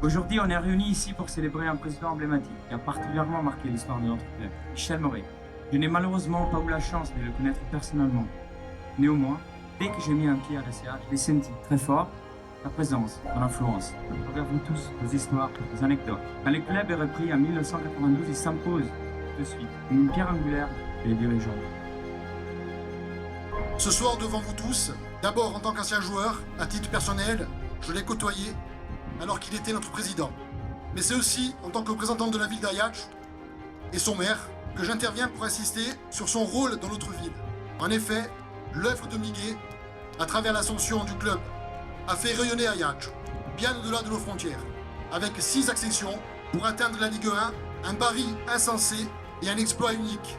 Aujourd'hui, on est réunis ici pour célébrer un président emblématique qui a particulièrement marqué l'histoire de notre club, Michel Moret. Je n'ai malheureusement pas eu la chance de le connaître personnellement. Néanmoins, dès que j'ai mis un pied à la CA, j'ai senti très fort sa présence, son influence. Regardons tous vos histoires, vos anecdotes. Quand le club est repris en 1992, il s'impose de suite comme une pierre angulaire des dirigeants. Ce soir, devant vous tous, d'abord en tant qu'ancien joueur, à titre personnel, je l'ai côtoyé alors qu'il était notre président. Mais c'est aussi en tant que représentant de la ville d'Ajaccio et son maire que j'interviens pour insister sur son rôle dans notre ville. En effet, l'œuvre de Miguel, à travers l'ascension du club, a fait rayonner Ajaccio, bien au-delà de nos frontières, avec 6 accessions pour atteindre la Ligue 1, un pari insensé et un exploit unique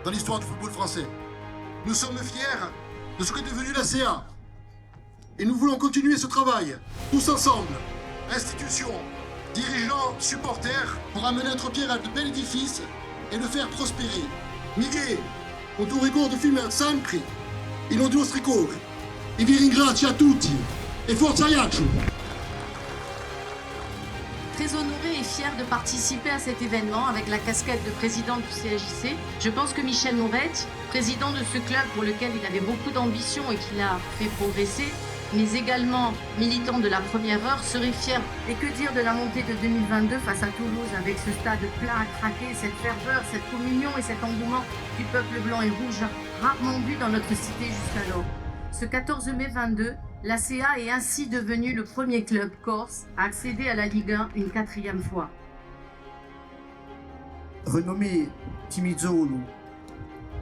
dans l'histoire du football français. Nous sommes fiers de ce qu'est devenu la CA et nous voulons continuer ce travail, tous ensemble, institutions, dirigeants, supporters, pour amener notre pierre à de bel édifice et le faire prospérer. Miguel, on ti ricordo fino sempre e non ti nostri cuori. E vi ringrazio a tutti e forza Ajaccio! Très honoré et fier de participer à cet événement avec la casquette de président du CAJC. Je pense que Michel Moret, président de ce club pour lequel il avait beaucoup d'ambition et qu'il a fait progresser, mais également militant de la première heure, serait fier. Et que dire de la montée de 2022 face à Toulouse avec ce stade plein à craquer, cette ferveur, cette communion et cet engouement du peuple blanc et rouge rarement vu dans notre cité jusqu'alors. Ce 14 mai 22, la CA est ainsi devenue le premier club corse à accéder à la Ligue 1 une 4e fois. Renommé Timizzolo,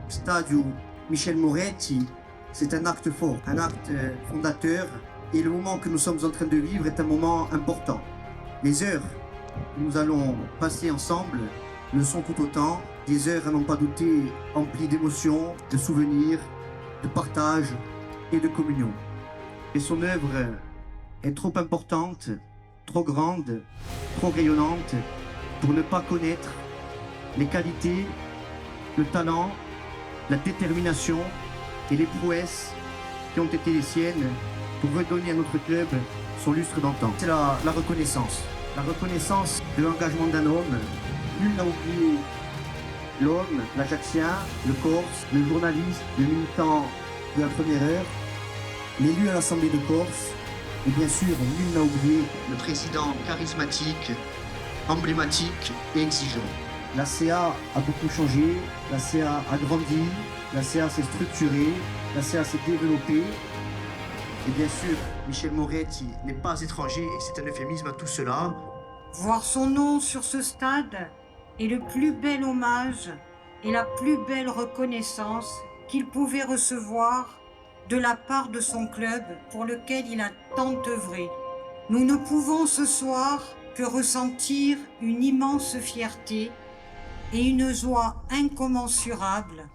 Stadio Michel Moretti, c'est un acte fort, un acte fondateur, et le moment que nous sommes en train de vivre est un moment important. Les heures que nous allons passer ensemble le sont tout autant, des heures à n'en pas douter emplies d'émotions, de souvenirs, de partage et de communion. Et son œuvre est trop importante, trop grande, trop rayonnante pour ne pas connaître les qualités, le talent, la détermination et les prouesses qui ont été les siennes pour redonner à notre club son lustre d'antan. C'est la reconnaissance de l'engagement d'un homme. Nul n'a oublié l'homme, l'Ajaccien, le Corse, le journaliste, le militant de la première heure, l'élu à l'Assemblée de Corse, et bien sûr, nul n'a oublié le président charismatique, emblématique et exigeant. La CA a beaucoup changé, la CA a grandi, la CA s'est structurée, la CA s'est développée. Et bien sûr, Michel Moretti n'est pas étranger, et c'est un euphémisme à tout cela. Voir son nom sur ce stade est le plus bel hommage et la plus belle reconnaissance qu'il pouvait recevoir de la part de son club pour lequel il a tant œuvré. Nous ne pouvons ce soir que ressentir une immense fierté et une joie incommensurable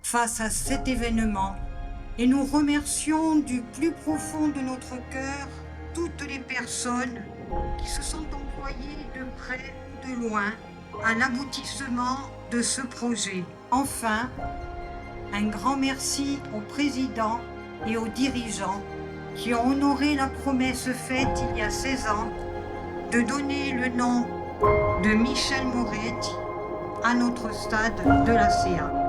face à cet événement, et nous remercions du plus profond de notre cœur toutes les personnes qui se sont employées de près ou de loin à l'aboutissement de ce projet. Enfin, un grand merci au président et aux dirigeants qui ont honoré la promesse faite il y a 16 ans de donner le nom de Michel Moretti à notre stade de la CA.